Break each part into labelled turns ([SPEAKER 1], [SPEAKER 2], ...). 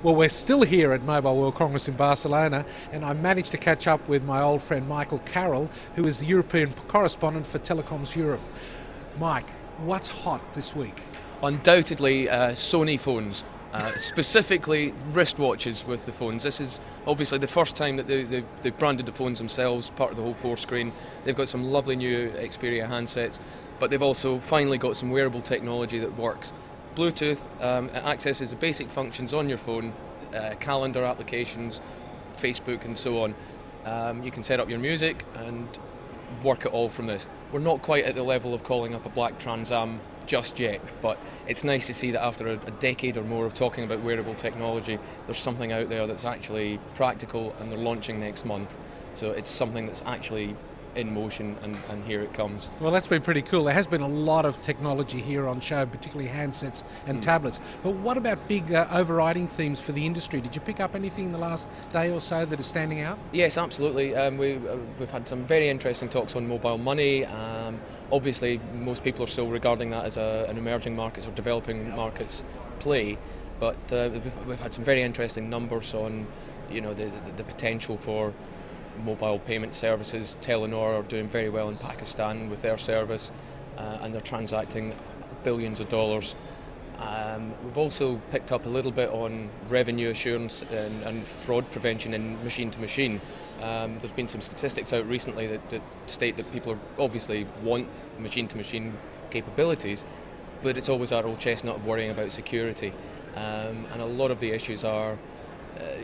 [SPEAKER 1] Well, we're still here at Mobile World Congress in Barcelona, and I managed to catch up with my old friend Michael Carroll, who is the European correspondent for Telecoms Europe. Mike, what's hot this week?
[SPEAKER 2] Undoubtedly Sony phones, specifically wristwatches with the phones. This is obviously the first time that they've branded the phones themselves, part of the whole 4-screen. They've got some lovely new Xperia handsets, but they've also finally got some wearable technology that works. Bluetooth, it accesses the basic functions on your phone, calendar applications, Facebook and so on. You can set up your music and work it all from this. We're not quite at the level of calling up a black Trans Am just yet, but it's nice to see that after a decade or more of talking about wearable technology, there's something out there that's actually practical, and they're launching next month. So it's something that's actually in motion, and here it comes.
[SPEAKER 1] Well, that's been pretty cool. There has been a lot of technology here on show, particularly handsets and tablets. But what about big overriding themes for the industry? Did you pick up anything in the last day or so that is standing out?
[SPEAKER 2] Yes, absolutely. We've had some very interesting talks on mobile money. Obviously, most people are still regarding that as an emerging markets or developing markets play. But we've had some very interesting numbers on, the potential for mobile payment services. Telenor are doing very well in Pakistan with their service, and they're transacting billions of dollars. We've also picked up a little bit on revenue assurance and fraud prevention in machine-to-machine. There's been some statistics out recently that state that people obviously want machine-to-machine capabilities, but it's always that old chestnut of worrying about security. And a lot of the issues are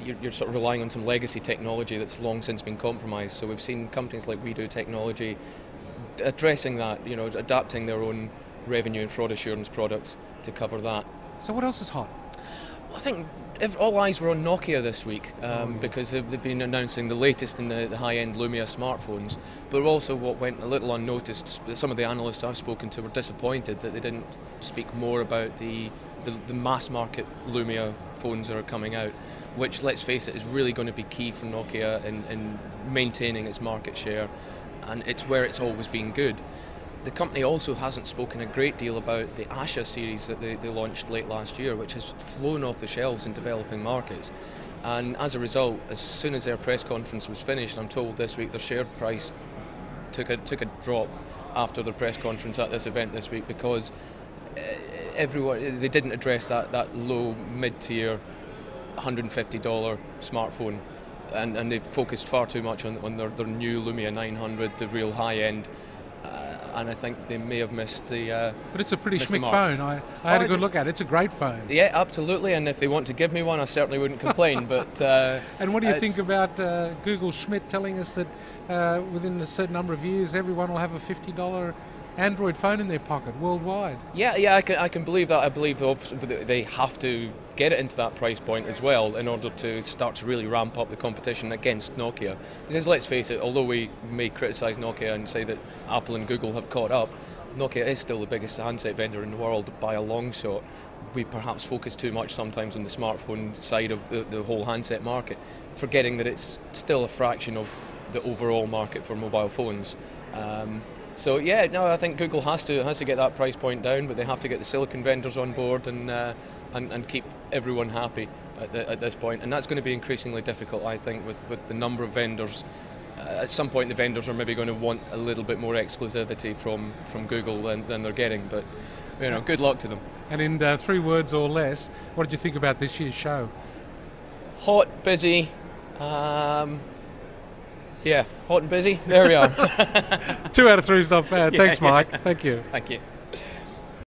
[SPEAKER 2] you're sort of relying on some legacy technology that's long since been compromised. So we've seen companies like We Do Technology addressing that, adapting their own revenue and fraud assurance products to cover that.
[SPEAKER 1] So what else is hot?
[SPEAKER 2] Well, I think all eyes were on Nokia this week because they've been announcing the latest in the high-end Lumia smartphones. But also what went a little unnoticed, some of the analysts I've spoken to were disappointed that they didn't speak more about the mass market Lumia phones that are coming out, which, let's face it, is really going to be key for Nokia in maintaining its market share, and it's where it's always been good. The company also hasn't spoken a great deal about the Asha series that they launched late last year, which has flown off the shelves in developing markets. And as a result, as soon as their press conference was finished, I'm told this week their share price took a drop after their press conference at this event this week, because they didn't address that low mid-tier $150 smartphone, and they focused far too much on their new Lumia 900, the real high end. And I think they may have missed the. But
[SPEAKER 1] it's a pretty schmick phone. I had a good look at it. It's a great phone.
[SPEAKER 2] Yeah, absolutely. And if they want to give me one, I certainly wouldn't complain. But
[SPEAKER 1] and what do you think about Google Schmidt telling us that within a certain number of years, everyone will have a $50 Android phone in their pocket worldwide?
[SPEAKER 2] Yeah, I can believe that. I believe they have to get it into that price point as well in order to start to really ramp up the competition against Nokia. Because let's face it, although we may criticise Nokia and say that Apple and Google have caught up, Nokia is still the biggest handset vendor in the world by a long shot. We perhaps focus too much sometimes on the smartphone side of the whole handset market, forgetting that it's still a fraction of the overall market for mobile phones. So yeah, no, I think Google has to get that price point down, but they have to get the silicon vendors on board and keep everyone happy at this point. And that's going to be increasingly difficult, I think, with the number of vendors. At some point, the vendors are maybe going to want a little bit more exclusivity from Google than they're getting. But good luck to them.
[SPEAKER 1] And in 3 words or less, what did you think about this year's show?
[SPEAKER 2] Hot, busy. Yeah, hot and busy. There we are.
[SPEAKER 1] 2 out of 3 is not bad.
[SPEAKER 2] Yeah,
[SPEAKER 1] Thanks, Mike. Thank you.
[SPEAKER 2] Thank you.